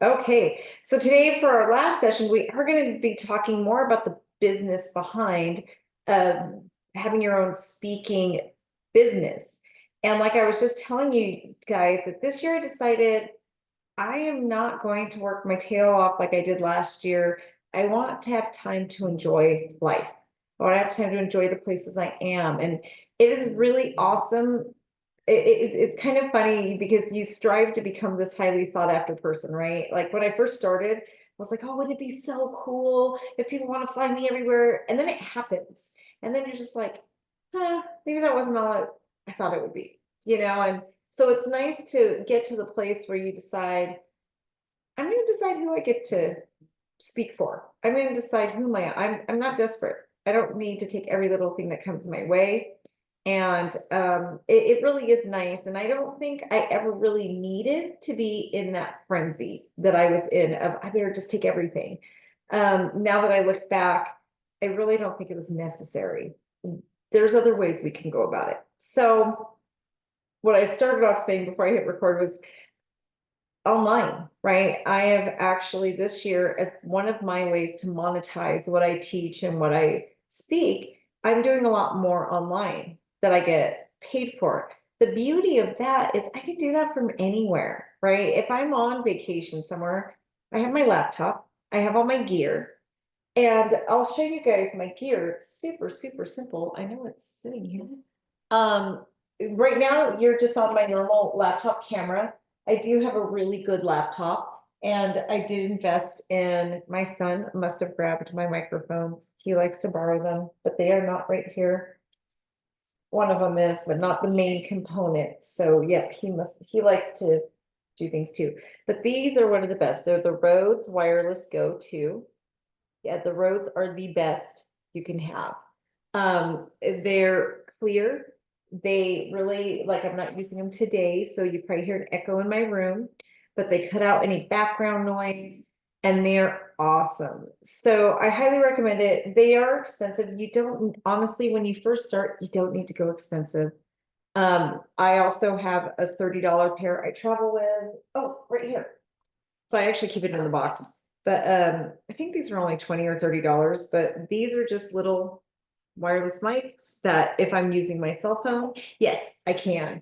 Okay, so today for our last session, we are going to be talking more about the business behind having your own speaking business. And like I was just telling you guys that this year I decided I am not going to work my tail off like I did last year. I want to have time to enjoy life. I want to have time to enjoy the places I am. And it is really awesome. It's kind of funny because you strive to become this highly sought after person, right? Like when I first started, I was like, oh, wouldn't it be so cool if people want to find me everywhere? And then it happens. And then you're just like, maybe that wasn't all I thought it would be, And so it's nice to get to the place where you decide, I'm going to decide who I get to speak for. I'm going to decide who am I. I'm not desperate. I don't need to take every little thing that comes my way. And it really is nice. And I don't think I ever really needed to be in that frenzy that I was in of I better just take everything. Now that I look back, I really don't think it was necessary. There's other ways we can go about it. So what I started off saying before I hit record was online, right? I have actually this year, as one of my ways to monetize what I teach and what I speak, I'm doing a lot more online that I get paid for. The beauty of that is I can do that from anywhere, right? If I'm on vacation somewhere, I have my laptop, I have all my gear, and I'll show you guys my gear. It's super, super simple. I know it's sitting here. Right now you're just on my normal laptop camera. I do have a really good laptop, and I did invest in my son must have grabbed my microphones. He likes to borrow them, but they are not right here. One of them is, but not the main component. So yep, he likes to do things too. But these are one of the best. They're the Rhodes Wireless Go 2. Yeah, the Rhodes are the best you can have. They're clear. They really, like, I'm not using them today, so you probably hear an echo in my room, but they cut out any background noise and they're awesome. So I highly recommend it. They are expensive. You don't, honestly, when you first start, you don't need to go expensive. I also have a $30 pair I travel with. Oh, right here. So I actually keep it in the box. But I think these are only 20 or $30, but these are just little wireless mics that if I'm using my cell phone, yes, I can.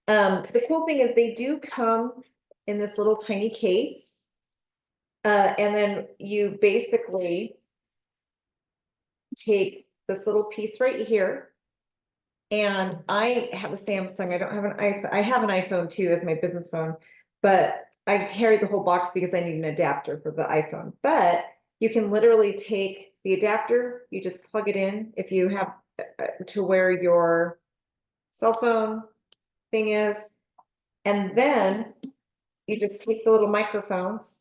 The cool thing is they do come in this little tiny case. And then you basically take this little piece right here. And I have a Samsung. I don't have an iPhone. I have an iPhone too as my business phone, but I carry the whole box because I need an adapter for the iPhone. But you can literally take the adapter, you just plug it in if you have to where your cell phone thing is. And then you just take the little microphones,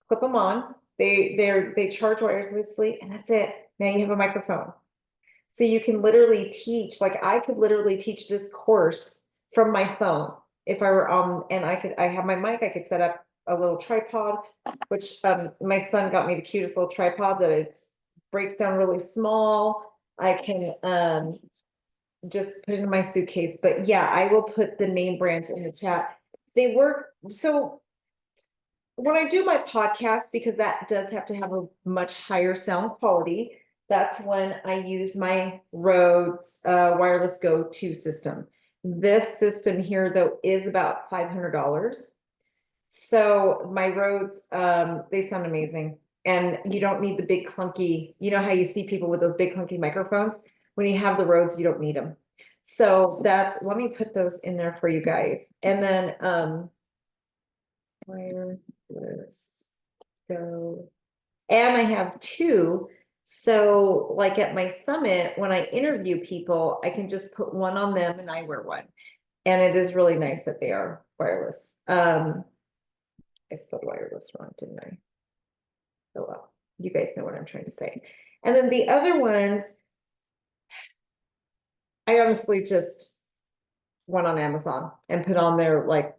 clip them on. They charge wirelessly, and that's it. Now you have a microphone. So you can literally teach, like I could literally teach this course from my phone if I were on, and I have my mic, I could set up a little tripod, which my son got me the cutest little tripod that it breaks down really small. I can just put it in my suitcase. But yeah, I will put the name brands in the chat. They work. So when I do my podcast, because that does have to have a much higher sound quality, that's when I use my Rhodes Wireless Go 2 system. This system here, though, is about $500. So my Rhodes, they sound amazing. And you don't need the big clunky, you know how you see people with those big clunky microphones? When you have the Rhodes, you don't need them. So that's, let me put those in there for you guys. And then Wireless Go. And I have two. So like at my summit, when I interview people, I can just put one on them and I wear one. And it is really nice that they are wireless. I spelled wireless wrong, didn't I? Oh well, you guys know what I'm trying to say. And then the other ones, I honestly just went on Amazon and put on their like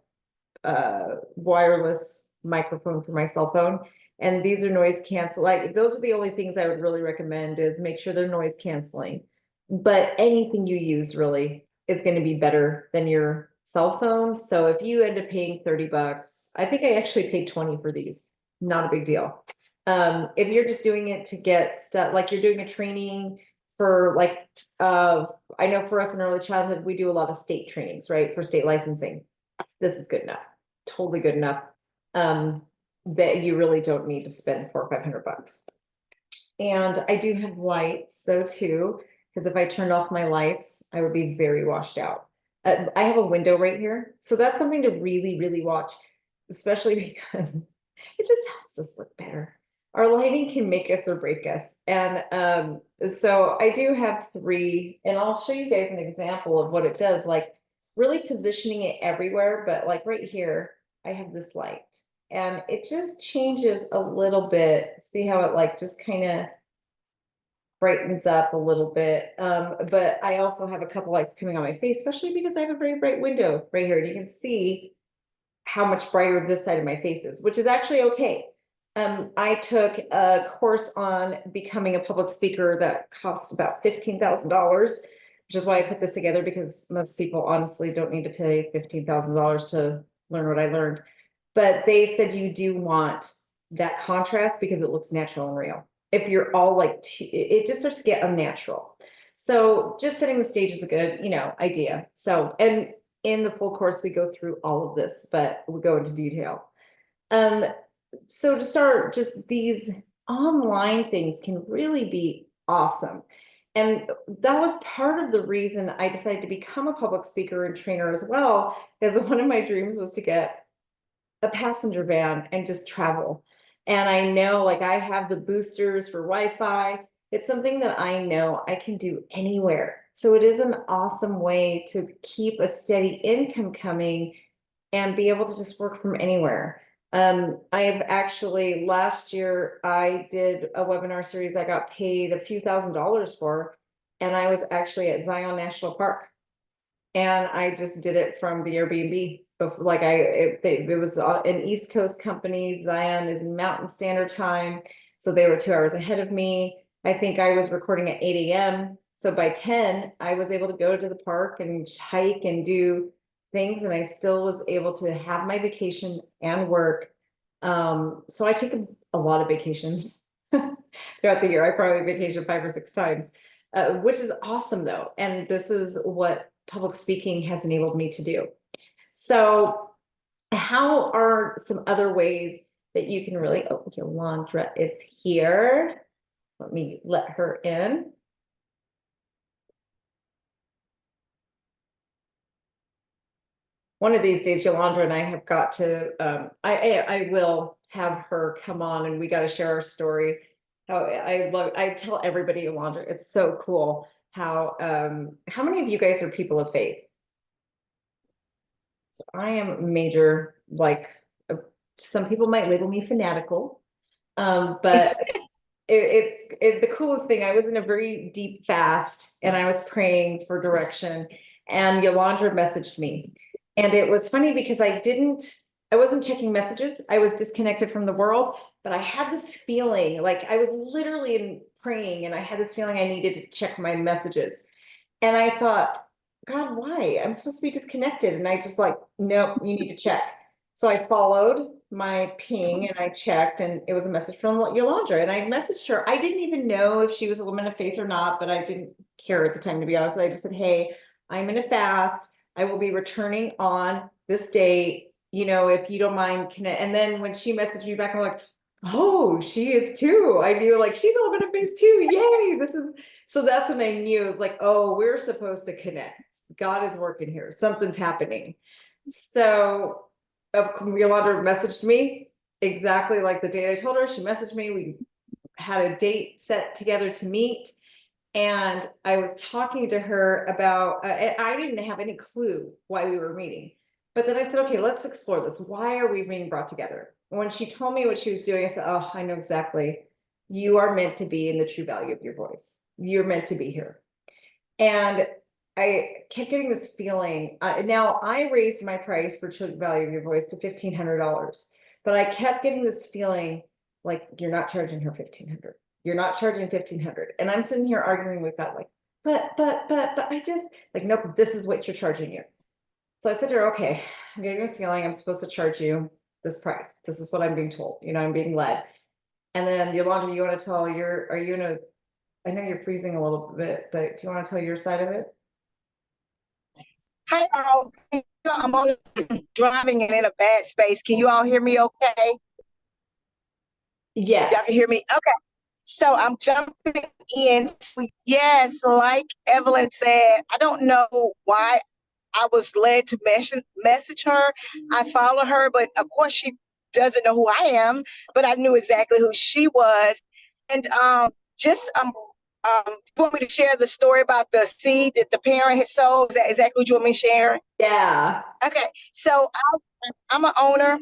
wireless microphone for my cell phone. And these are noise cancel. Like those are the only things I would really recommend is make sure they're noise canceling. But anything you use really is going to be better than your cell phone. So if you end up paying $30, I think I actually paid 20 for these. not a big deal. If you're just doing it to get stuff, like you're doing a training for like, I know for us in early childhood, we do a lot of state trainings, right? For state licensing. This is good enough, totally good enough. That you really don't need to spend $400 or $500. And I do have lights though too, because if I turned off my lights, I would be very washed out. I have a window right here, so that's something to really, really watch, especially because it just helps us look better. Our lighting can make us or break us. And so I do have 3, and I'll show you guys an example of what it does, like really positioning it everywhere. But like right here, I have this light and it just changes a little bit. See how it like just kind of brightens up a little bit. But I also have a couple lights coming on my face, especially because I have a very bright window right here. And you can see how much brighter this side of my face is, which is actually okay. I took a course on becoming a public speaker that cost about $15,000, which is why I put this together, because most people honestly don't need to pay $15,000 to learn what I learned. But they said you do want that contrast because it looks natural and real. If you're all like, it just starts to get unnatural. So just setting the stage is a good, idea. So, and in the full course, we go through all of this, but we'll go into detail. So to start, just these online things can really be awesome. And that was part of the reason I decided to become a public speaker and trainer as well, because one of my dreams was to get a passenger van and just travel. And I know, like, I have the boosters for Wi-Fi. It's something that I know I can do anywhere. So it is an awesome way to keep a steady income coming and be able to just work from anywhere. I have actually, last year, I did a webinar series I got paid a few $1,000s for, and I was actually at Zion National Park. And I just did it from the Airbnb. Like it was an East Coast company. Zion is Mountain Standard Time, so they were 2 hours ahead of me. I think I was recording at 8 a.m. So by 10, I was able to go to the park and hike and do things, and I still was able to have my vacation and work. So I take a lot of vacations throughout the year. I probably vacation 5 or 6 times, which is awesome though. And this is what public speaking has enabled me to do. So how are some other ways that you can really, oh, Yolanda is here. Let me let her in. One of these days, Yolanda and I have got to, I will have her come on and we got to share our story. How I tell everybody, Yolanda, it's so cool how many of you guys are people of faith? So I am major, like, some people might label me fanatical, but it's the coolest thing. I was in a very deep fast and I was praying for direction, and Yolanda messaged me. And it was funny because I wasn't checking messages. I was disconnected from the world, but I had this feeling like I was literally praying and I had this feeling I needed to check my messages. And I thought, God, why? I'm supposed to be disconnected. And I just like, nope, you need to check. So I followed my ping and I checked, and it was a message from Yolanda. And I messaged her. I didn't even know if she was a woman of faith or not, but I didn't care at the time, to be honest. I just said, hey, I'm in a fast. I will be returning on this date. If you don't mind, connect. And then when she messaged me back, I'm like, oh, she is too. I knew, like, she's a woman of faith too. Yay. So that's when I knew. It's like, oh, we're supposed to connect. God is working here. Something's happening. So Yolanda messaged me exactly like the date I told her. She messaged me. We had a date set together to meet. And I was talking to her about, I didn't have any clue why we were meeting. But then I said, okay, let's explore this. Why are we being brought together? When she told me what she was doing, I thought, oh, I know exactly. You are meant to be in the true value of your voice. You're meant to be here. And I kept getting this feeling. Now I raised my price for true value of your voice to $1,500, but I kept getting this feeling like, you're not charging her $1,500. You're not charging $1,500. And I'm sitting here arguing with God, like, but I just like, nope, this is what you're charging you. So I said to her, okay, I'm getting this feeling I'm supposed to charge you this price. This is what I'm being told, I'm being led. And then Yolanda, you want to tell I know you're freezing a little bit, but do you want to tell your side of it? Hi, all. I'm on driving and in a bad space. Can you all hear me okay? Yes. Y'all can hear me? Okay. So I'm jumping in. Yes, like Evelyn said, I don't know why I was led to message her. I follow her, but of course she doesn't know who I am, but I knew exactly who she was. And just you want me to share the story about the seed that the parent had sowed? Is that exactly what you want me to share? Yeah. Okay. So I'm an owner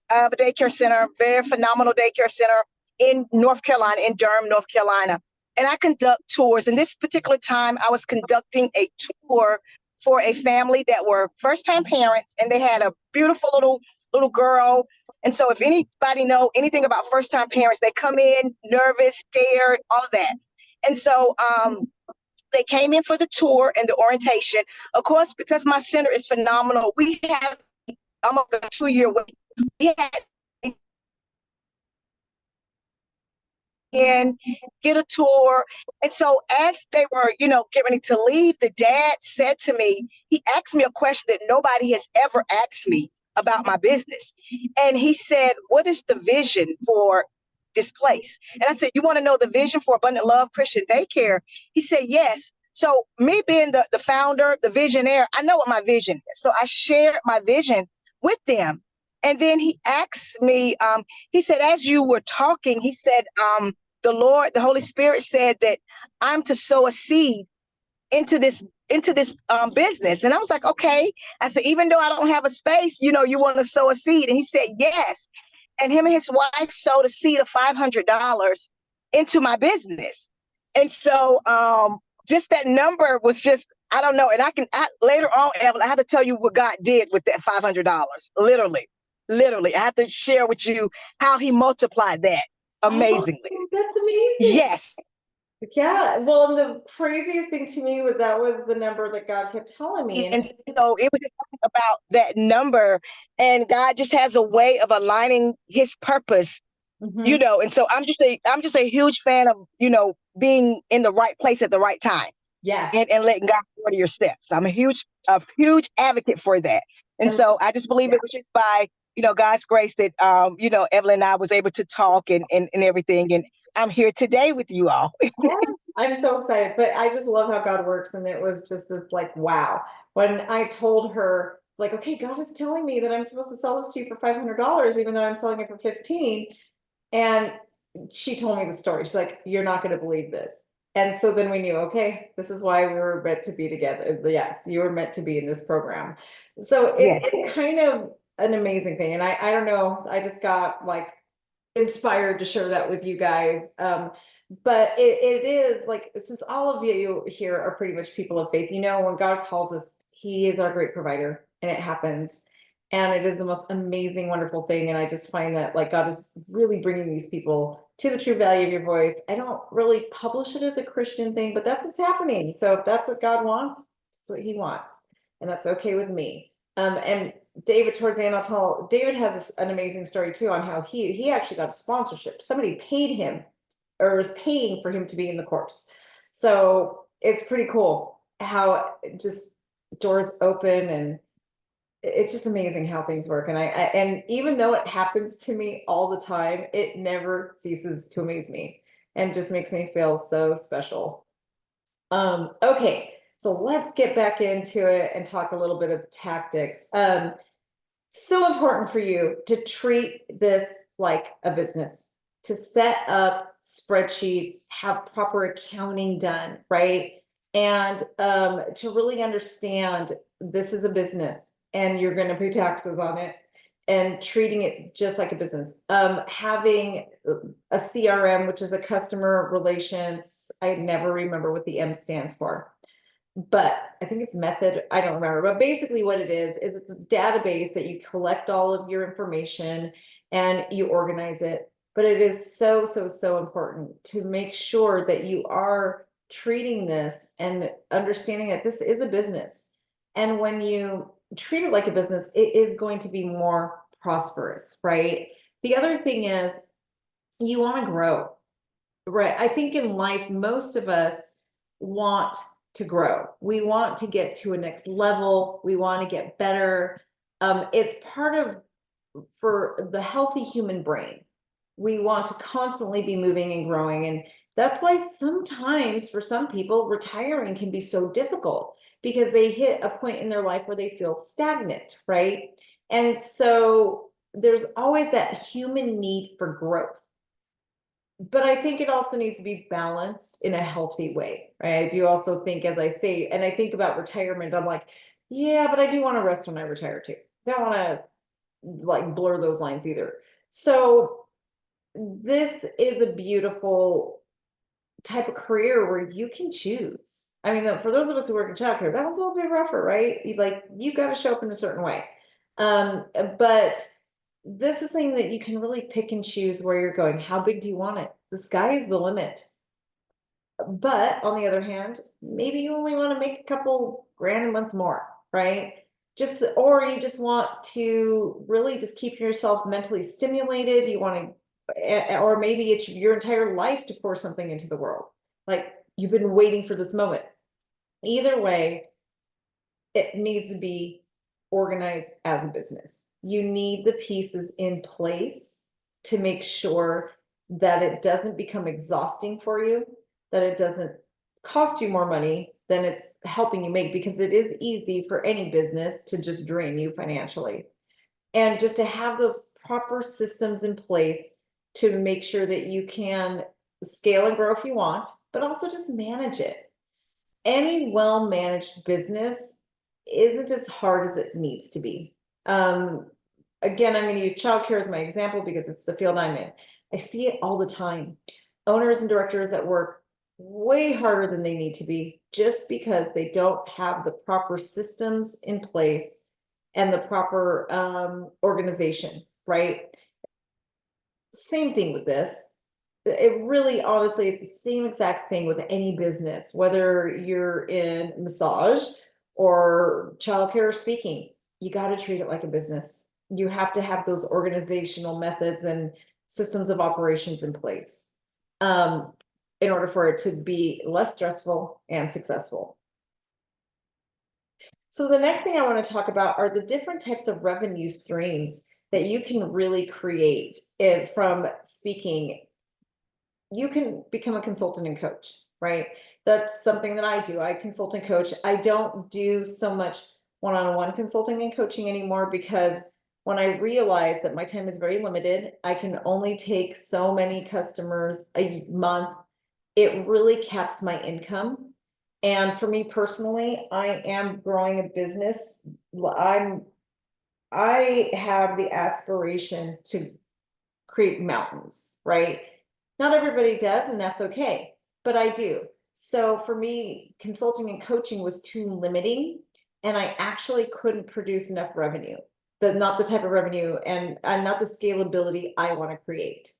of a daycare center, very phenomenal daycare center in North Carolina, in Durham, North Carolina. And I conduct tours. And this particular time, I was conducting a tour for a family that were first-time parents, and they had a beautiful little girl. And so if anybody know anything about first-time parents, they come in nervous, scared, all of that. And so they came in for the tour and the orientation. Of course, because my center is phenomenal, we have almost a 2-year wait. We had in, get a tour. And so as they were, getting ready to leave, the dad said to me, he asked me a question that nobody has ever asked me about my business. And he said, what is the vision for this place? And I said, you want to know the vision for Abundant Love Christian Daycare? He said, yes. So me being the founder, the visionaire, I know what my vision is. So I shared my vision with them. And then he asked me, he said, as you were talking, he said, the Holy Spirit said that I'm to sow a seed into this business. And I was like, okay. I said, even though I don't have a space, you want to sow a seed. And he said, yes. And him and his wife sowed a seed of $500 into my business. And so just that number was just, I don't know. And later on, Evelyn, I had to tell you what God did with that $500. Literally, I have to share with you how he multiplied that amazingly. Oh, that's amazing. Yes. Yeah. Well, the craziest thing to me was that was the number that God kept telling me. And so it was just about that number, and God just has a way of aligning his purpose, and so I'm just a huge fan of, being in the right place at the right time. Yeah. And letting God order your steps. I'm a huge advocate for that. And so I just believe it was just by, God's grace that, Evelyn and I was able to talk and everything. And I'm here today with you all. Yes, I'm so excited, but I just love how God works. And it was just this like, wow. When I told her, like, okay, God is telling me that I'm supposed to sell this to you for $500, even though I'm selling it for 15. And she told me the story. She's like, you're not going to believe this. And so then we knew, okay, this is why we were meant to be together. Yes, you were meant to be in this program. So it's kind of an amazing thing. And I don't know, I just got like inspired to share that with you guys. But it is like, since all of you here are pretty much people of faith, when God calls us, he is our great provider, and it happens. And it is the most amazing, wonderful thing. And I just find that like God is really bringing these people to the true value of your voice. I don't really publish it as a Christian thing, but that's what's happening. So if that's what God wants, that's what he wants. And that's okay with me. And David, towards the end, David has an amazing story too on how he actually got a sponsorship. Somebody paid him or was paying for him to be in the course. So it's pretty cool how just doors open, and it's just amazing how things work. And and even though it happens to me all the time, it never ceases to amaze me and just makes me feel so special. Okay, so let's get back into it and talk a little bit of tactics. So important for you to treat this like a business, to set up spreadsheets, have proper accounting done, right? And to really understand this is a business and you're going to pay taxes on it, and treating it just like a business. Having a CRM, which is a customer relations, I never remember what the M stands for, but I think it's method. I don't remember, but basically what it is it's a database that you collect all of your information and you organize it. But it is so, so, so important to make sure that you are treating this and understanding that this is a business. And when you treat it like a business, it is going to be more prosperous, right? The other thing is you want to grow, right? I think in life, most of us want to grow. We want to get to a next level. We want to get better. It's part of, for the healthy human brain, we want to constantly be moving and growing. And that's why sometimes for some people, retiring can be so difficult because they hit a point in their life where they feel stagnant, right? And so there's always that human need for growth. But I think it also needs to be balanced in a healthy way, right? I do also think, as I say, and I think about retirement, I'm like, yeah, but I do want to rest when I retire too. Don't want to like blur those lines either. So this is a beautiful type of career where you can choose. I mean, for those of us who work in childcare, that one's a little bit rougher, right? You got to show up in a certain way. But this is something that you can really pick and choose where you're going. How big do you want it? The sky is the limit. But on the other hand, maybe you only want to make a couple grand a month more, right? Or you just want to really just keep yourself mentally stimulated. You want to, or maybe it's your entire life to pour something into the world. Like you've been waiting for this moment. Either way, it needs to be organized as a business. You need the pieces in place to make sure that it doesn't become exhausting for you, that it doesn't cost you more money than it's helping you make, because it is easy for any business to just drain you financially. And just to have those proper systems in place to make sure that you can scale and grow if you want, but also just manage it. Any well-managed business isn't as hard as it needs to be. Again, I'm going to use childcare as my example because it's the field I'm in. I see it all the time. Owners and directors that work way harder than they need to be just because they don't have the proper systems in place and the proper organization, right? Same thing with this. It really, honestly, it's the same exact thing with any business, whether you're in massage or childcare or speaking. You got to treat it like a business. You have to have those organizational methods and systems of operations in place in order for it to be less stressful and successful. So the next thing I want to talk about are the different types of revenue streams that you can really create from speaking. You can become a consultant and coach, right? That's something that I do. I consult and coach. I don't do so much one-on-one consulting and coaching anymore because when I realize that my time is very limited, I can only take so many customers a month. It really caps my income. And for me personally, I am growing a business. I have the aspiration to create mountains, right? Not everybody does, and that's okay, but I do. So for me, consulting and coaching was too limiting, and I actually couldn't produce enough revenue, not the type of revenue and not the scalability I want to create.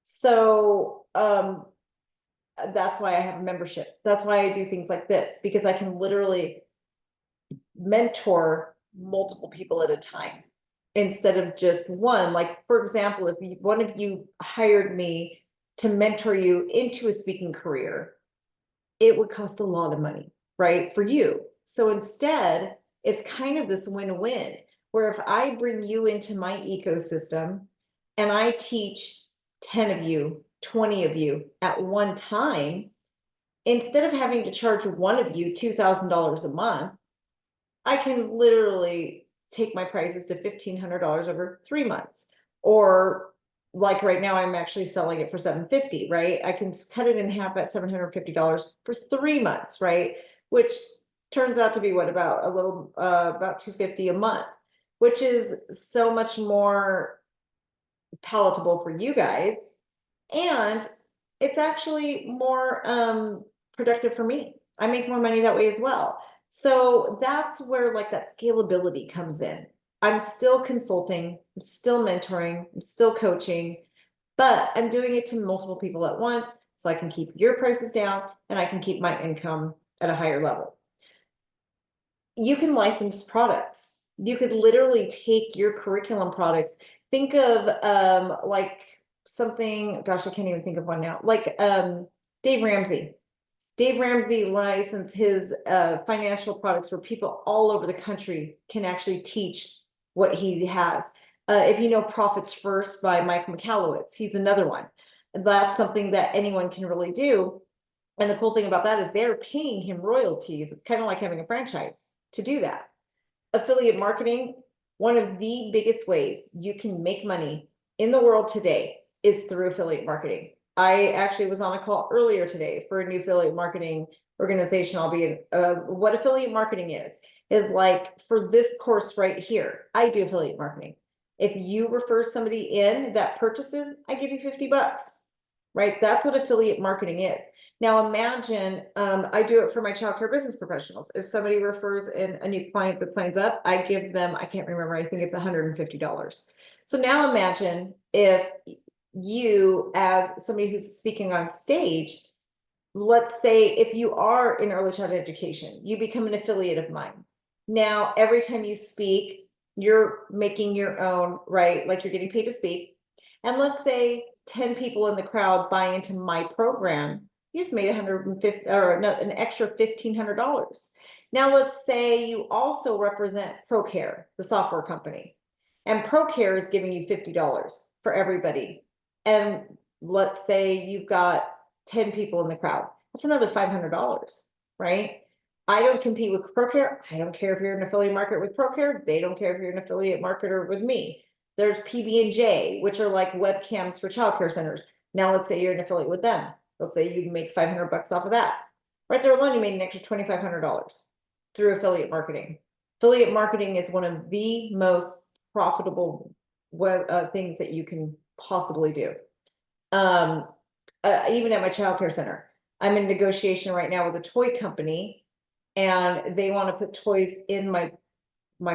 So that's why I have a membership. That's why I do things like this, because I can literally mentor multiple people at a time instead of just one. Like, for example, if one of you hired me to mentor you into a speaking career, it would cost a lot of money, right, for you. So instead, it's kind of this win-win, where if I bring you into my ecosystem and I teach 10 of you, 20 of you at one time, instead of having to charge one of you $2,000 a month, I can literally take my prices to $1,500 over 3 months. Or like right now, I'm actually selling it for $750, right? I can cut it in half at $750 for 3 months, right? Which turns out to be what, about about $250 a month, which is so much more palatable for you guys. And it's actually more productive for me. I make more money that way as well. So that's where like that scalability comes in. I'm still consulting, I'm still mentoring, I'm still coaching, but I'm doing it to multiple people at once so I can keep your prices down and I can keep my income at a higher level. You can license products. You could literally take your curriculum products. Think of like something, gosh, I can't even think of one now. Like Dave Ramsey. Dave Ramsey licensed his financial products where people all over the country can actually teach what he has. If you know Profits First by Mike Michalowicz, he's another one. That's something that anyone can really do. And the cool thing about that is they're paying him royalties. It's kind of like having a franchise to do that. Affiliate marketing, one of the biggest ways you can make money in the world today is through affiliate marketing. I actually was on a call earlier today for a new affiliate marketing organization. I'll be what affiliate marketing is like for this course right here. I do affiliate marketing. If you refer somebody in that purchases, I give you $50, right? That's what affiliate marketing is. Now imagine, I do it for my childcare business professionals. If somebody refers in a new client that signs up, I give them, I can't remember, I think it's $150. So now imagine if you, as somebody who's speaking on stage, let's say if you are in early childhood education, you become an affiliate of mine. Now, every time you speak, you're making your own, right? Like you're getting paid to speak. And let's say 10 people in the crowd buy into my program. You just made 150 or an extra $1,500. Now, let's say you also represent ProCare, the software company, and ProCare is giving you $50 for everybody. And let's say you've got 10 people in the crowd. That's another $500, right? I don't compete with ProCare. I don't care if you're an affiliate marketer with ProCare. They don't care if you're an affiliate marketer with me. There's PB&J, which are like webcams for childcare centers. Now, let's say you're an affiliate with them. Let's say you can make $500 off of that. Right there alone, you made an extra $2,500 through affiliate marketing. Affiliate marketing is one of the most profitable things that you can possibly do. Even at my childcare center, I'm in negotiation right now with a toy company, and they want to put toys in my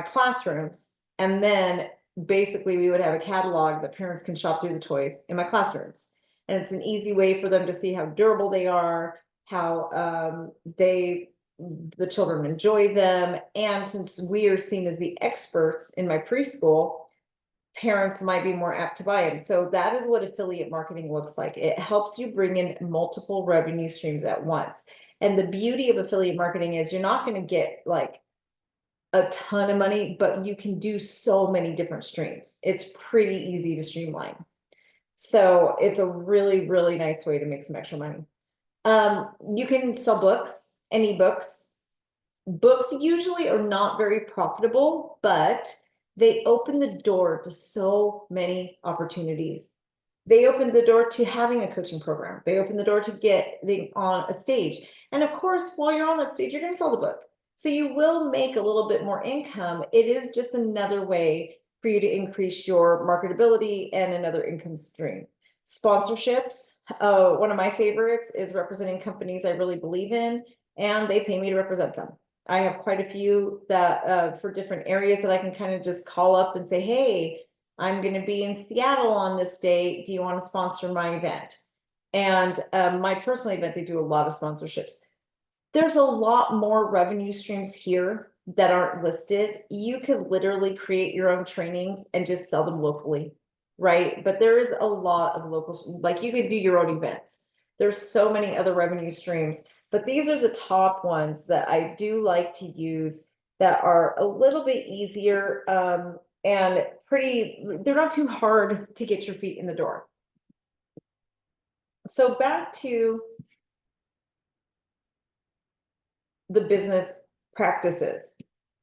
classrooms, and then basically we would have a catalog that parents can shop through the toys in my classrooms. And it's an easy way for them to see how durable they are, how the children enjoy them. And since we are seen as the experts in my preschool, parents might be more apt to buy them. So that is what affiliate marketing looks like. It helps you bring in multiple revenue streams at once. And the beauty of affiliate marketing is you're not going to get like a ton of money, but you can do so many different streams. It's pretty easy to streamline. So it's a really, really nice way to make some extra money. You can sell books and ebooks. Books usually are not very profitable, but they open the door to so many opportunities. They open the door to having a coaching program. They open the door to getting on a stage. And of course, while you're on that stage, you're going to sell the book. So you will make a little bit more income. It is just another way for you to increase your marketability and another income stream. Sponsorships. One of my favorites is representing companies I really believe in, and they pay me to represent them. I have quite a few that for different areas that I can kind of just call up and say, hey, I'm going to be in Seattle on this day. Do you want to sponsor my event? And my personal event, they do a lot of sponsorships. There's a lot more revenue streams here that aren't listed. You could literally create your own trainings and just sell them locally, right? But there is a lot of local, like you could do your own events. There's so many other revenue streams, but these are the top ones that I do like to use that are a little bit easier and they're not too hard to get your feet in the door. So back to the business practices.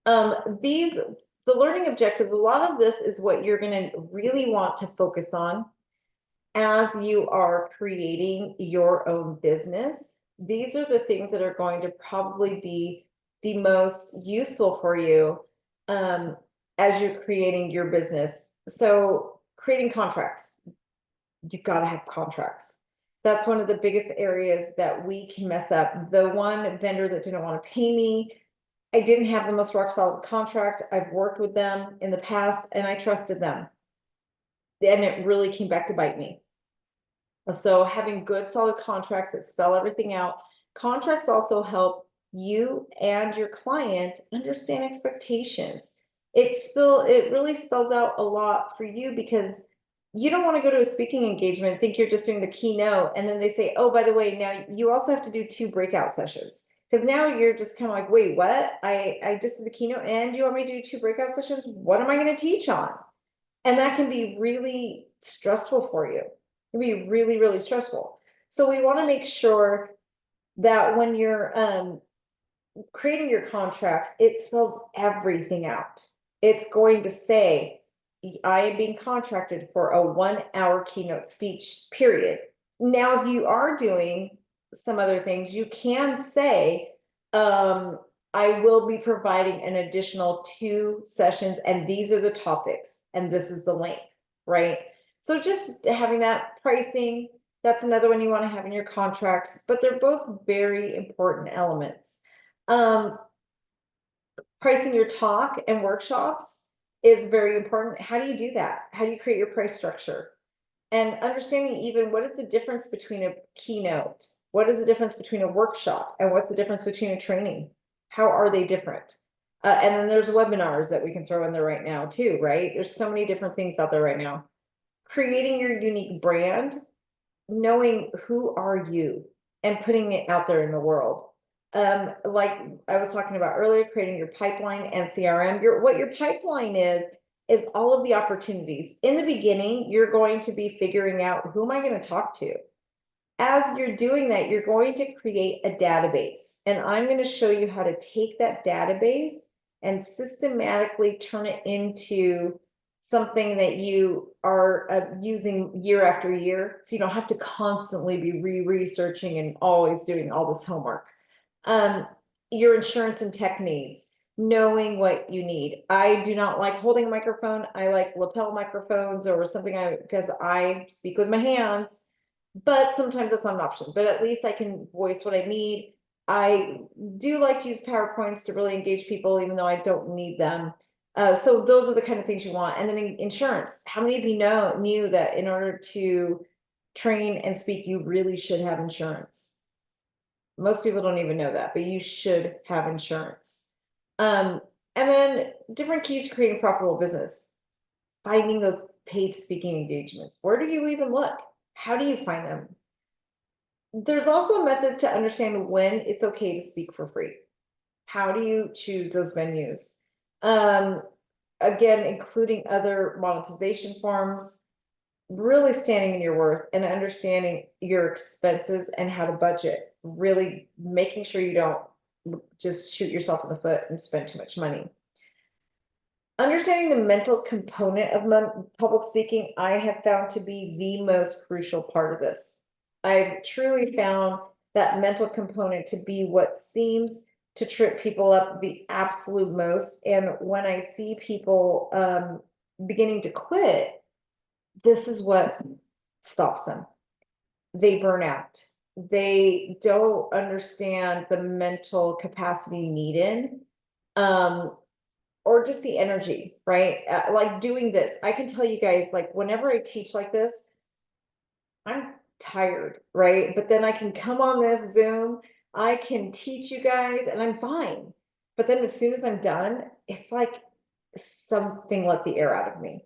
The learning objectives, a lot of this is what you're going to really want to focus on as you are creating your own business. These are the things that are going to probably be the most useful for you as you're creating your business. So creating contracts, you've got to have contracts. That's one of the biggest areas that we can mess up. The one vendor that didn't want to pay me, I didn't have the most rock solid contract. I've worked with them in the past and I trusted them. And it really came back to bite me. So having good solid contracts that spell everything out. Contracts also help you and your client understand expectations. it really spells out a lot for you, because you don't want to go to a speaking engagement, think you're just doing the keynote, and then they say, oh, by the way, now you also have to do 2 breakout sessions. Because now you're just kind of like, wait, what? I just did the keynote and you want me to do 2 breakout sessions? What am I going to teach on? And that can be really stressful for you. It can be really, really stressful. So we want to make sure that when you're creating your contracts, it spells everything out. It's going to say, I am being contracted for a 1-hour keynote speech, period. Now, if you are doing some other things, you can say, I will be providing an additional 2 sessions, and these are the topics, and this is the link, right? So just having that pricing, that's another one you want to have in your contracts, but they're both very important elements. Pricing your talk and workshops is very important. How do you do that? How do you create your price structure? And understanding even what is the difference between a keynote? What is the difference between a workshop? And what's the difference between a training? How are they different? And then there's webinars that we can throw in there right now too, right? There's so many different things out there right now. Creating your unique brand, knowing who are you and putting it out there in the world. Like I was talking about earlier, creating your pipeline and CRM. What your pipeline is all of the opportunities. In the beginning, you're going to be figuring out, who am I going to talk to? As you're doing that, you're going to create a database. And I'm going to show you how to take that database and systematically turn it into something that you are using year after year. So you don't have to constantly be researching and always doing all this homework. Your insurance and tech needs, knowing what you need. I do not like holding a microphone. I like lapel microphones or something, because I speak with my hands, but sometimes that's not an option, but at least I can voice what I need. I do like to use PowerPoints to really engage people, even though I don't need them. So those are the kind of things you want. And then insurance. How many of you knew that in order to train and speak, you really should have insurance? Most people don't even know that, but you should have insurance. And then different keys to creating a profitable business. Finding those paid speaking engagements. Where do you even look? How do you find them? There's also a method to understand when it's okay to speak for free. How do you choose those venues? Again, including other monetization forms, really standing in your worth and understanding your expenses and how to budget, really making sure you don't just shoot yourself in the foot and spend too much money. Understanding the mental component of public speaking, I have found to be the most crucial part of this. I've truly found that mental component to be what seems to trip people up the absolute most. And when I see people beginning to quit, this is what stops them. They burn out. They don't understand the mental capacity needed, or just the energy, right? Like doing this, I can tell you guys, like whenever I teach like this, I'm tired, right? But then I can come on this Zoom, I can teach you guys and I'm fine. But then as soon as I'm done, it's like something let the air out of me.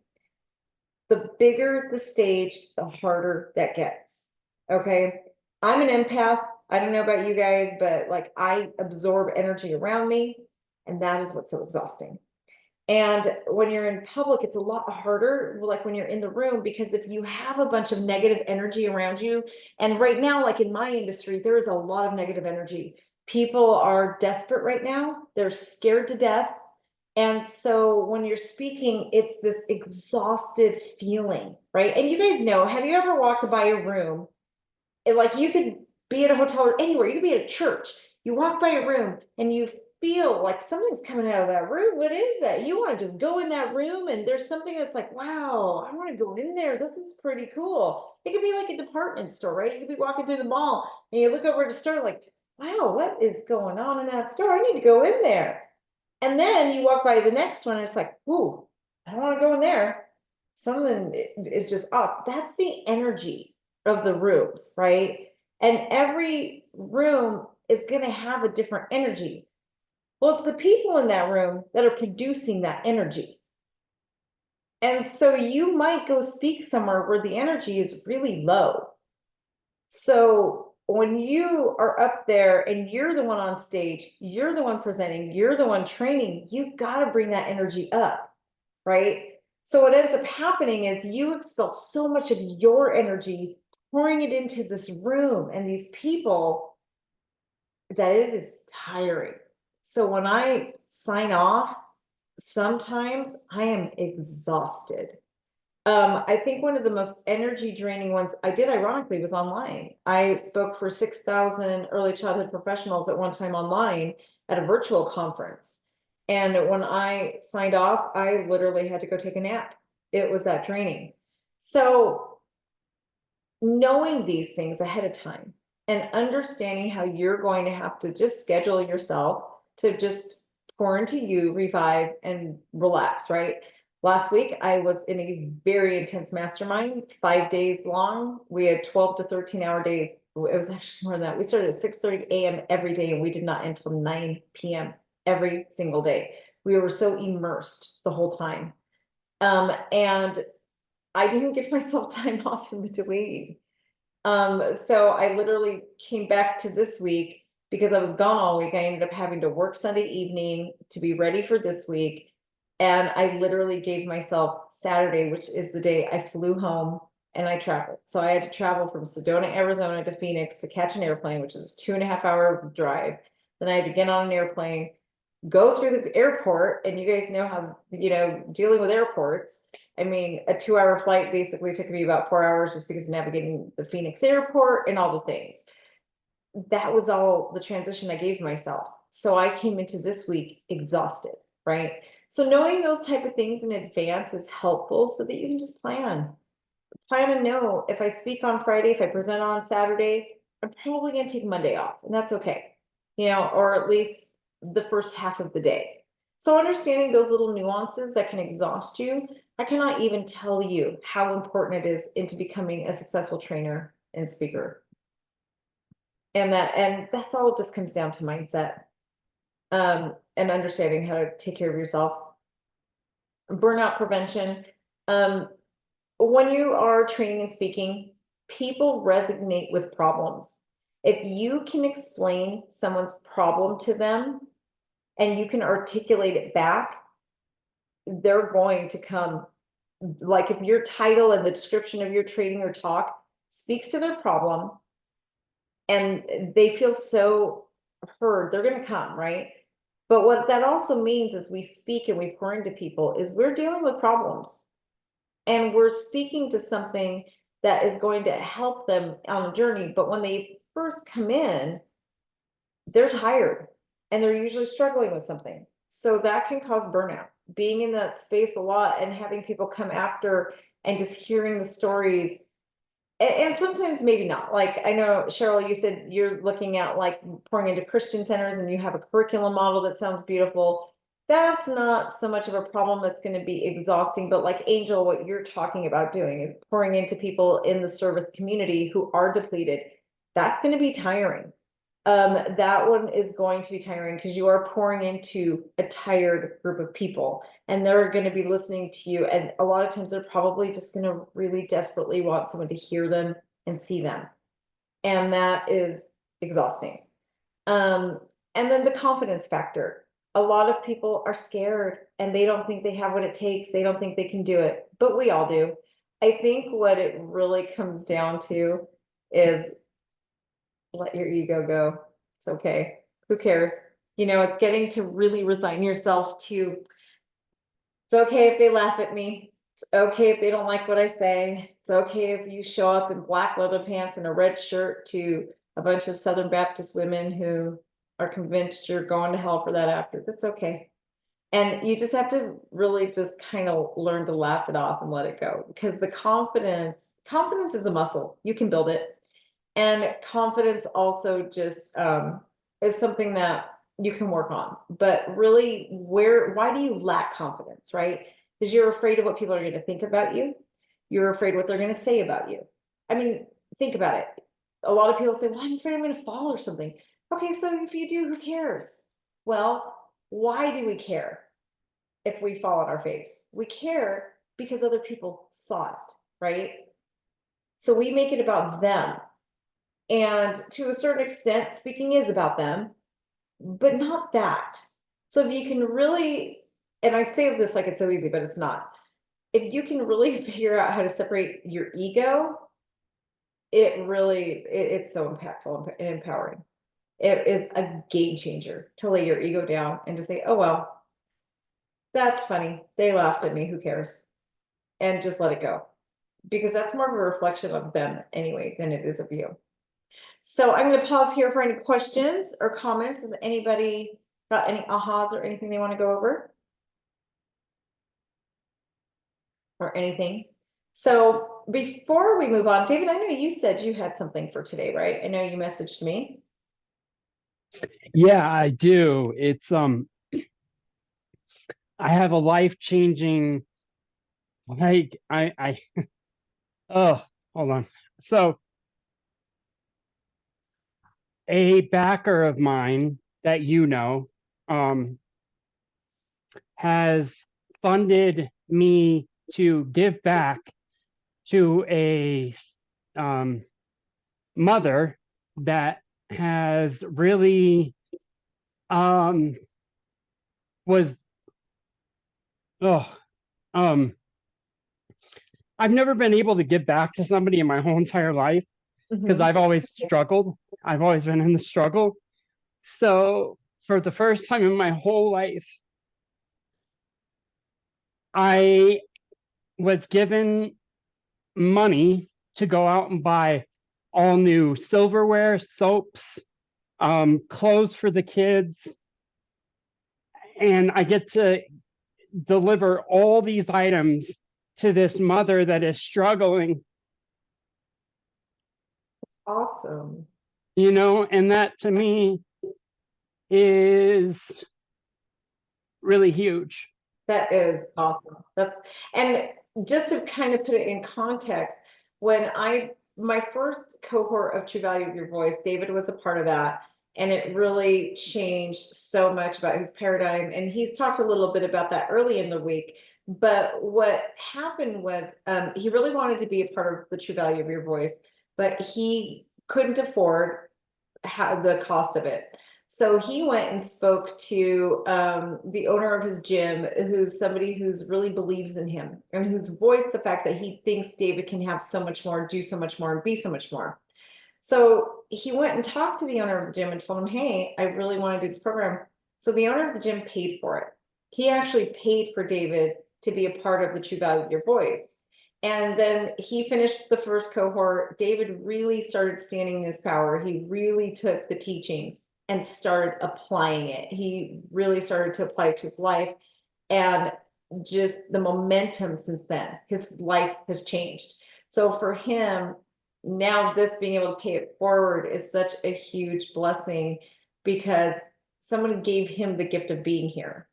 The bigger the stage, the harder that gets. Okay. I'm an empath. I don't know about you guys, but like I absorb energy around me, and that is what's so exhausting. And when you're in public, it's a lot harder, like when you're in the room, because if you have a bunch of negative energy around you, and right now, like in my industry, there is a lot of negative energy. People are desperate right now. They're scared to death. And so when you're speaking, it's this exhausted feeling, right? And you guys know, have you ever walked by a room? Like you could be at a hotel or anywhere, you could be at a church. You walk by a room and you feel like something's coming out of that room. What is that? You want to just go in that room and there's something that's like, wow, I want to go in there. This is pretty cool. It could be like a department store, right? You could be walking through the mall and you look over at a store like, wow, what is going on in that store? I need to go in there. And then you walk by the next one and it's like, ooh, I don't want to go in there. Something is just off. That's the energy of the rooms, right? And every room is going to have a different energy. Well, it's the people in that room that are producing that energy. And so you might go speak somewhere where the energy is really low. So when you are up there and you're the one on stage, you're the one presenting, you're the one training, you've got to bring that energy up, right? So what ends up happening is you expel so much of your energy, pouring it into this room and these people, that it is tiring. So when I sign off, sometimes I am exhausted. I think one of the most energy draining ones I did, ironically, was online. I spoke for 6,000 early childhood professionals at one time online at a virtual conference. And when I signed off, I literally had to go take a nap. It was that draining. So knowing these things ahead of time and understanding how you're going to have to just schedule yourself to just pour into you, revive, and relax, right? Last week, I was in a very intense mastermind, 5 days long. We had 12 to 13-hour days. It was actually more than that. We started at 6:30 a.m. every day, and we did not end until 9 p.m. every single day. We were so immersed the whole time. And I didn't give myself time off in between. So I literally came back to this week because I was gone all week. I ended up having to work Sunday evening to be ready for this week. And I literally gave myself Saturday, which is the day I flew home and I traveled. So I had to travel from Sedona, Arizona to Phoenix to catch an airplane, which is a 2.5-hour drive. Then I had to get on an airplane, go through the airport, and you guys know how, dealing with airports. I mean, a 2-hour flight basically took me about 4 hours just because of navigating the Phoenix airport and all the things. That was all the transition I gave myself. So I came into this week exhausted, right? So knowing those type of things in advance is helpful so that you can just plan and know if I speak on Friday, if I present on Saturday, I'm probably going to take Monday off, and that's okay, or at least the first half of the day. So understanding those little nuances that can exhaust you, I cannot even tell you how important it is into becoming a successful trainer and speaker. And that's all just comes down to mindset, and understanding how to take care of yourself. Burnout prevention. When you are training and speaking, people resonate with problems. If you can explain someone's problem to them and you can articulate it back, they're going to come. Like if your title and the description of your training or talk speaks to their problem and they feel so heard, they're going to come, right? But what that also means as we speak and we pour into people is we're dealing with problems. And we're speaking to something that is going to help them on a journey. But when they first come in, they're tired and they're usually struggling with something. So that can cause burnout. Being in that space a lot and having people come after and just hearing the stories. And sometimes maybe not. Like I know, Cheryl, you said you're looking at like pouring into Christian centers and you have a curriculum model that sounds beautiful. That's not so much of a problem that's going to be exhausting, but like Angel, what you're talking about doing is pouring into people in the service community who are depleted. That's going to be tiring. That one is going to be tiring because you are pouring into a tired group of people and they're going to be listening to you. And a lot of times they're probably just going to really desperately want someone to hear them and see them. And that is exhausting. And then the confidence factor. A lot of people are scared and they don't think they have what it takes. They don't think they can do it, but we all do. I think what it really comes down to is let your ego go. It's okay. Who cares? It's getting to really resign yourself to, it's okay if they laugh at me. It's okay if they don't like what I say. It's okay if you show up in black leather pants and a red shirt to a bunch of Southern Baptist women who are convinced you're going to hell for that after. That's okay. And you just have to really just kind of learn to laugh it off and let it go, because the confidence is a muscle. You can build it. And confidence also just is something that you can work on. But really, why do you lack confidence, right? Because you're afraid of what people are going to think about you. You're afraid what they're going to say about you. I mean, think about it. A lot of people say, well, I'm afraid I'm going to fall or something. Okay, so if you do, who cares? Well, why do we care if we fall on our face? We care because other people saw it, right? So we make it about them. And to a certain extent, speaking is about them, but not that. So if you can really, and I say this like it's so easy, but it's not. If you can really figure out how to separate your ego, it's so impactful and empowering. It is a game changer to lay your ego down and to say, oh, well, that's funny. They laughed at me. Who cares? And just let it go. Because that's more of a reflection of them anyway than it is of you. So I'm going to pause here for any questions or comments. Has anybody got any ahas or anything they want to go over? Or anything? So before we move on, David, I know you said you had something for today, right? I know you messaged me. Yeah, I do. It's I have a life-changing, like I oh, hold on. So a backer of mine that has funded me to give back to a mother that has really was I've never been able to give back to somebody in my whole entire life because I've always struggled. I've always been in the struggle. So for the first time in my whole life, I was given money to go out and buy all new silverware, soaps, clothes for the kids. And I get to deliver all these items to this mother that is struggling. Awesome. And that to me is really huge. That is awesome. And just to kind of put it in context, my first cohort of True Value of Your Voice, David was a part of that. And it really changed so much about his paradigm. And he's talked a little bit about that early in the week. But what happened was he really wanted to be a part of the True Value of Your Voice, but he couldn't afford the cost of it. So he went and spoke to the owner of his gym, who's somebody who's really believes in him and who's voiced the fact that he thinks David can have so much more, do so much more, and be so much more. So he went and talked to the owner of the gym and told him, hey, I really want to do this program. So the owner of the gym paid for it. He actually paid for David to be a part of the True Value of Your Voice. And then he finished the first cohort. David really started standing in his power. He really took the teachings and started applying it. He really started to apply it to his life. And just the momentum since then, his life has changed. So for him, now this being able to pay it forward is such a huge blessing because someone gave him the gift of being here.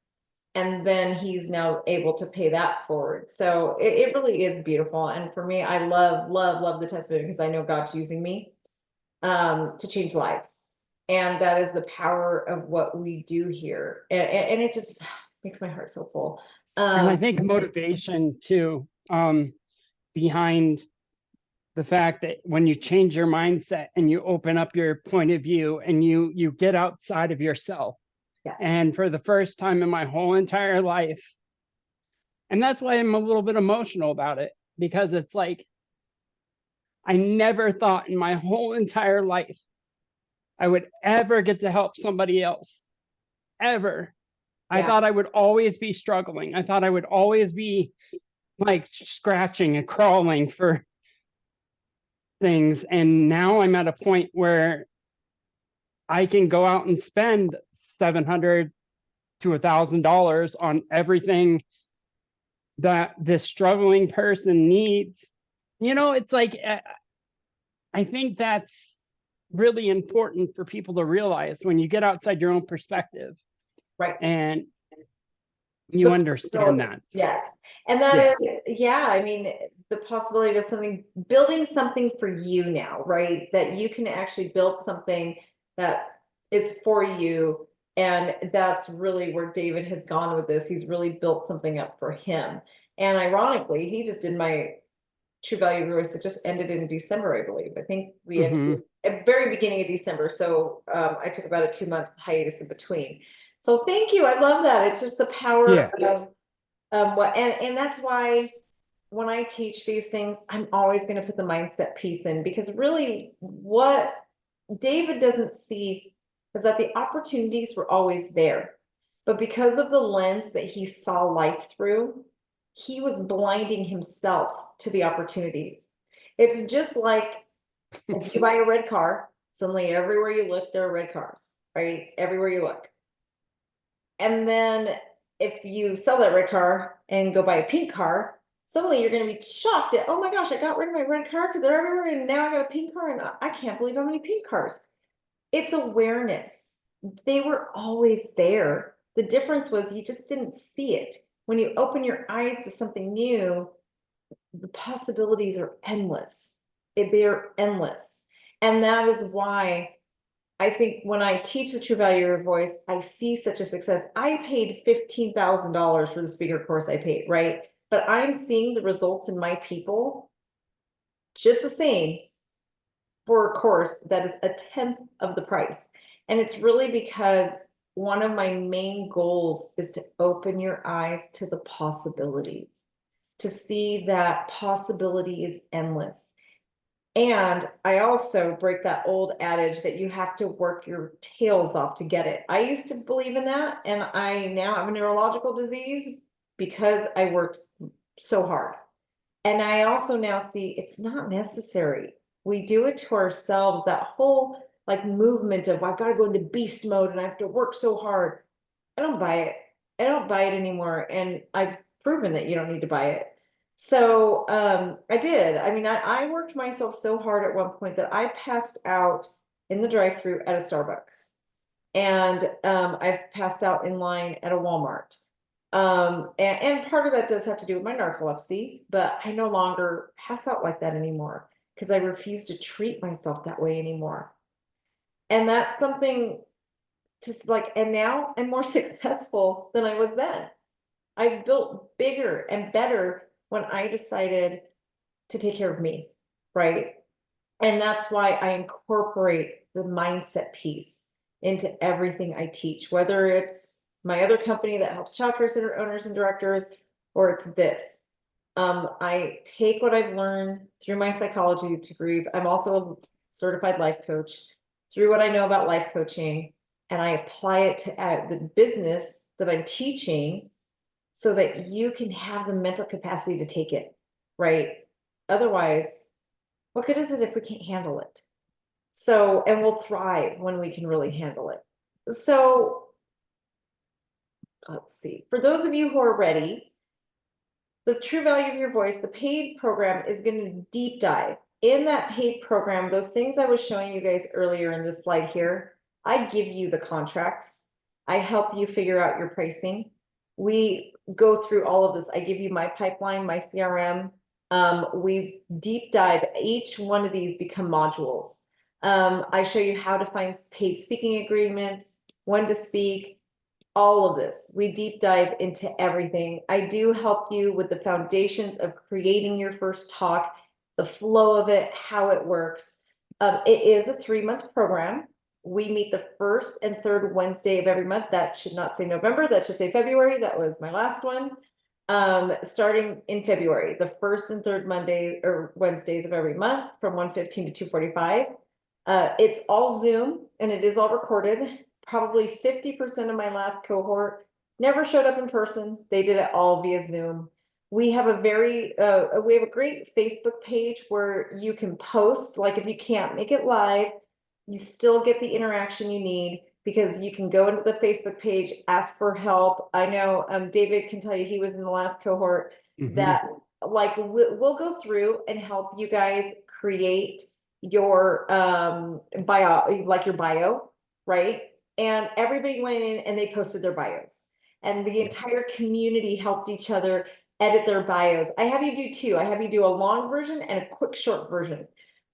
And then he's now able to pay that forward. So it really is beautiful. And for me, I love the testimony because I know God's using me to change lives. And that is the power of what we do here. And it just makes my heart so full. And I think motivation too, behind the fact that when you change your mindset and you open up your point of view and you get outside of yourself. Yes. And for the first time in my whole entire life, and that's why I'm a little bit emotional about it, because it's like, I never thought in my whole entire life I would ever get to help somebody else, ever. I thought I would always be struggling. I thought I would always be like scratching and crawling for things. And now I'm at a point where I can go out and spend $700 to $1,000 on everything that this struggling person needs. It's like, I think that's really important for people to realize when you get outside your own perspective. Right. And you understand that. Yes. And that is, I mean, the possibility of building something for you now, right? That you can actually build something that is for you And that's really where David has gone with this. He's really built something up for him. And ironically, he just did my True Value Voice that just ended in December, I believe. I think we ended at very beginning of December. So I took about a 2-month hiatus in between. So thank you. I love that. It's just the power of what, and that's why when I teach these things, I'm always going to put the mindset piece in, because really what David doesn't see is that the opportunities were always there. But because of the lens that he saw life through, he was blinding himself to the opportunities. It's just like if you buy a red car, suddenly everywhere you look, there are red cars, right? Everywhere you look. And then if you sell that red car and go buy a pink car, suddenly you're going to be shocked at, oh my gosh, I got rid of my red car because they're everywhere, and now I got a pink car, and I can't believe how many pink cars. It's awareness. They were always there. The difference was you just didn't see it. When you open your eyes to something new, the possibilities are endless. They're endless. And that is why I think when I teach the True Value of Your Voice, I see such a success. I paid $15,000 for the speaker course I paid, right? But I'm seeing the results in my people just the same for a course that is a 10th of the price. And it's really because one of my main goals is to open your eyes to the possibilities, to see that possibility is endless. And I also break that old adage that you have to work your tails off to get it. I used to believe in that, and I now have a neurological disease because I worked so hard. And I also now see it's not necessary. We do it to ourselves, that whole like movement of I've got to go into beast mode and I have to work so hard. I don't buy it. I don't buy it anymore. And I've proven that you don't need to buy it. So I did. I mean, I worked myself so hard at one point that I passed out in the drive-thru at a Starbucks. And I've passed out in line at a Walmart. And part of that does have to do with my narcolepsy, but I no longer pass out like that anymore because I refuse to treat myself that way anymore. And that's something just like, and now I'm more successful than I was then. I've built bigger and better when I decided to take care of me, right? And that's why I incorporate the mindset piece into everything I teach, whether it's my other company that helps childcare center owners and directors, or it's this. I take what I've learned through my psychology degrees. I'm also a certified life coach, through what I know about life coaching, and I apply it to the business that I'm teaching so that you can have the mental capacity to take it, right? Otherwise, what good is it if we can't handle it? So, and we'll thrive when we can really handle it. So let's see, for those of you who are ready, the True Value of Your Voice, the paid program is going to deep dive. In that paid program, those things I was showing you guys earlier in this slide here, I give you the contracts. I help you figure out your pricing. We go through all of this. I give you my pipeline, my CRM. We deep dive. Each one of these become modules. I show you how to find paid speaking agreements, when to speak, all of this. We deep dive into everything. I do help you with the foundations of creating your first talk, the flow of it, how it works. It is a 3-month program. We meet the first and third Wednesday of every month. That should not say November, that should say February. That was my last one. Starting in February, the first and third Monday or Wednesdays of every month from 1:15 to 2:45. It's all Zoom and it is all recorded. Probably 50% of my last cohort never showed up in person. They did it all via Zoom. We have a great Facebook page where you can post, like if you can't make it live, you still get the interaction you need because you can go into the Facebook page, ask for help. I know David can tell you he was in the last cohort that like we'll go through and help you guys create your bio, right? And everybody went in and they posted their bios, and the entire community helped each other edit their bios. I have you do two. I have you do a long version and a quick short version.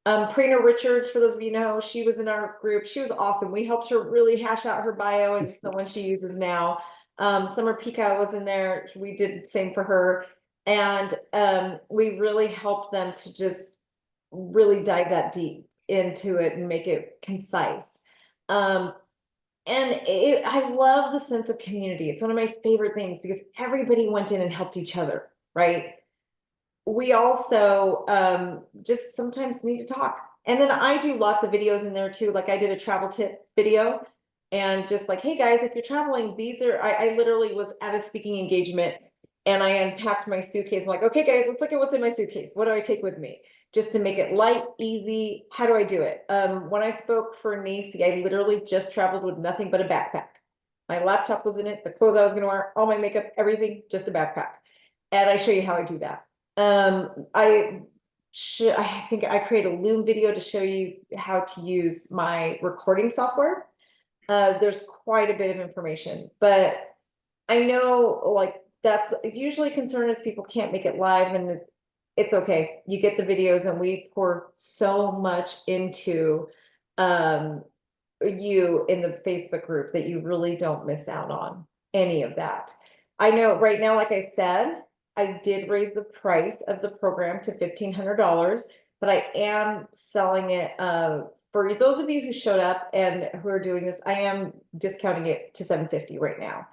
Prina Richards, for those of you who know, she was in our group. She was awesome. We helped her really hash out her bio, and it's the one she uses now. Summer Pika was in there. We did the same for her. And we really helped them to just really dive that deep into it and make it concise. I love the sense of community. It's one of my favorite things because everybody went in and helped each other, right? We also just sometimes need to talk. And then I do lots of videos in there too. Like I did a travel tip video and just like, hey guys, if you're traveling, I literally was at a speaking engagement and I unpacked my suitcase. I'm like, okay guys, let's look at what's in my suitcase. What do I take with me? Just to make it light, easy. How do I do it? When I spoke for NACI, I literally just traveled with nothing but a backpack. My laptop was in it, the clothes I was gonna wear, all my makeup, everything, just a backpack. And I show you how I do that. I think I create a Loom video to show you how to use my recording software. There's quite a bit of information, but I know like that's usually a concern is people can't make it live, and it's okay. You get the videos, and we pour so much into you in the Facebook group that you really don't miss out on any of that. I know right now, like I said, I did raise the price of the program to $1,500, but I am selling it for those of you who showed up and who are doing this, I am discounting it to $750 right now.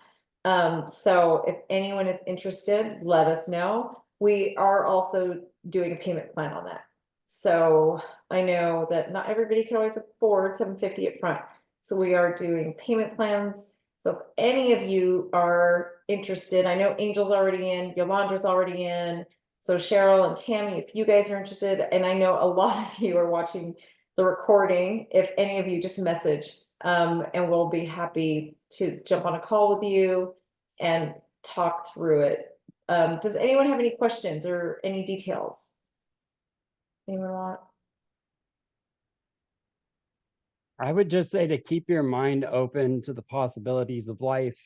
So if anyone is interested, let us know. We are also doing a payment plan on that. So I know that not everybody can always afford $750 up front. So we are doing payment plans. So if any of you are interested, I know Angel's already in, Yolanda's already in. So Cheryl and Tammy, if you guys are interested, and I know a lot of you are watching the recording, if any of you just message, and we'll be happy to jump on a call with you and talk through it. Does anyone have any questions or any details? Anyone want? I would just say to keep your mind open to the possibilities of life.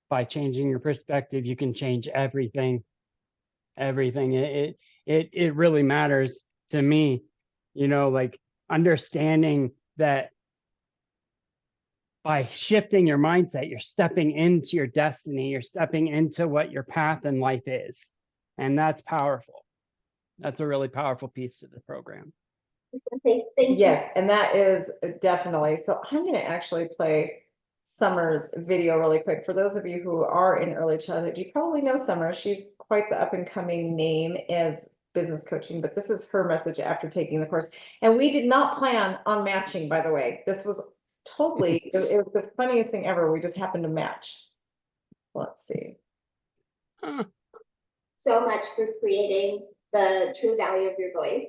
By changing your perspective, you can change everything. Everything. It really matters to me, like understanding that by shifting your mindset, you're stepping into your destiny, you're stepping into what your path in life is. And that's powerful. That's a really powerful piece to the program. Yes, and that is definitely. So I'm going to actually play Summer's video really quick. For those of you who are in early childhood, you probably know Summer. She's quite the up and coming name as business coaching, but this is her message after taking the course. And we did not plan on matching, by the way. This was totally, it was the funniest thing ever. We just happened to match. Let's see. So much for creating the true value of your voice.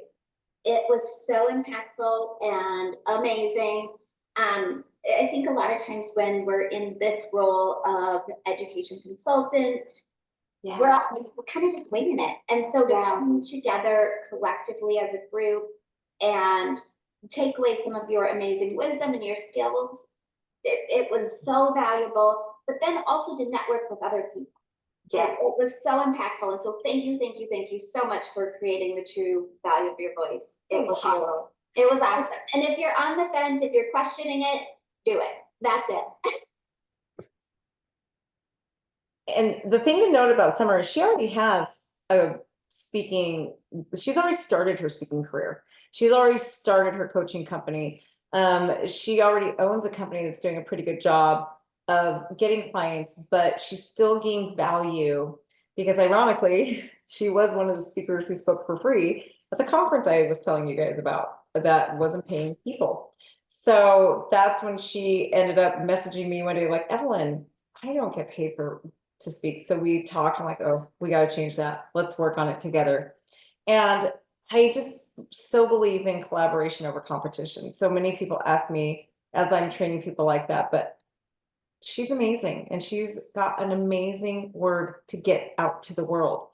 It was so impactful and amazing. I think a lot of times when we're in this role of education consultant, we're kind of just winging it. And so to come together collectively as a group and take away some of your amazing wisdom and your skills, it was so valuable, but then also to network with other people. Yeah, it was so impactful. And so thank you so much for creating the true value of your voice. It was awesome. It was awesome. And if you're on the fence, if you're questioning it, do it. That's it. And the thing to note about Summer is she already has she's already started her speaking career. She's already started her coaching company. She already owns a company that's doing a pretty good job of getting clients, but she's still gained value because ironically, she was one of the speakers who spoke for free at the conference I was telling you guys about that wasn't paying people. So that's when she ended up messaging me one day like, Evelyn, I don't get paid to speak. So we talked and like, oh, we got to change that. Let's work on it together. And I just so believe in collaboration over competition. So many people ask me as I'm training people like that, but she's amazing and she's got an amazing word to get out to the world.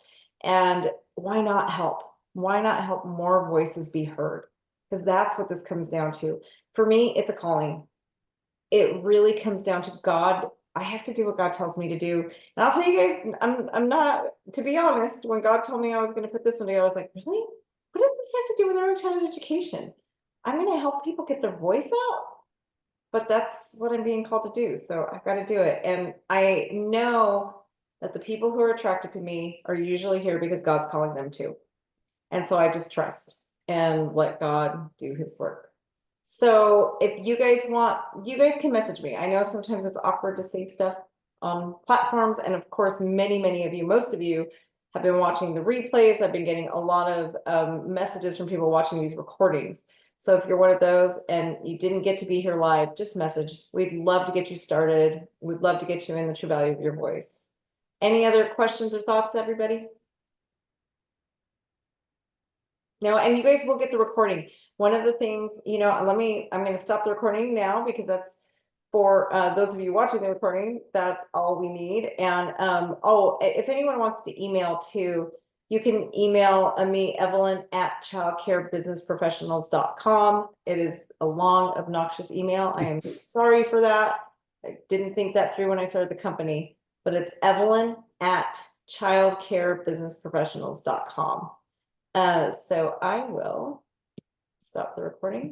And why not help? Why not help more voices be heard? Because that's what this comes down to. For me, it's a calling. It really comes down to God. I have to do what God tells me to do. And I'll tell you guys, I'm not, to be honest, when God told me I was going to put this one together, I was like, really? what does this have to do with early childhood education? I'm gonna help people get their voice out. But that's what I'm being called to do, so I've got to do it. And I know that the people who are attracted to me are usually here because God's calling them to. And so I just trust and let God do his work. So if you guys want, you guys can message me. I know sometimes it's awkward to say stuff on platforms. And of course, many of you, most of you have been watching the replays. I've been getting a lot of messages from people watching these recordings. So if you're one of those and you didn't get to be here live, just message. We'd love to get you started. We'd love to get you in the true value of your voice. Any other questions or thoughts, everybody? No, and you guys will get the recording. One of the things, I'm going to stop the recording now because that's for those of you watching the recording, that's all we need. And if anyone wants to email too, you can email me, Evelyn, at childcarebusinessprofessionals.com. It is a long, obnoxious email. I am sorry for that. I didn't think that through when I started the company, but it's Evelyn at childcarebusinessprofessionals.com. So I will stop the recording.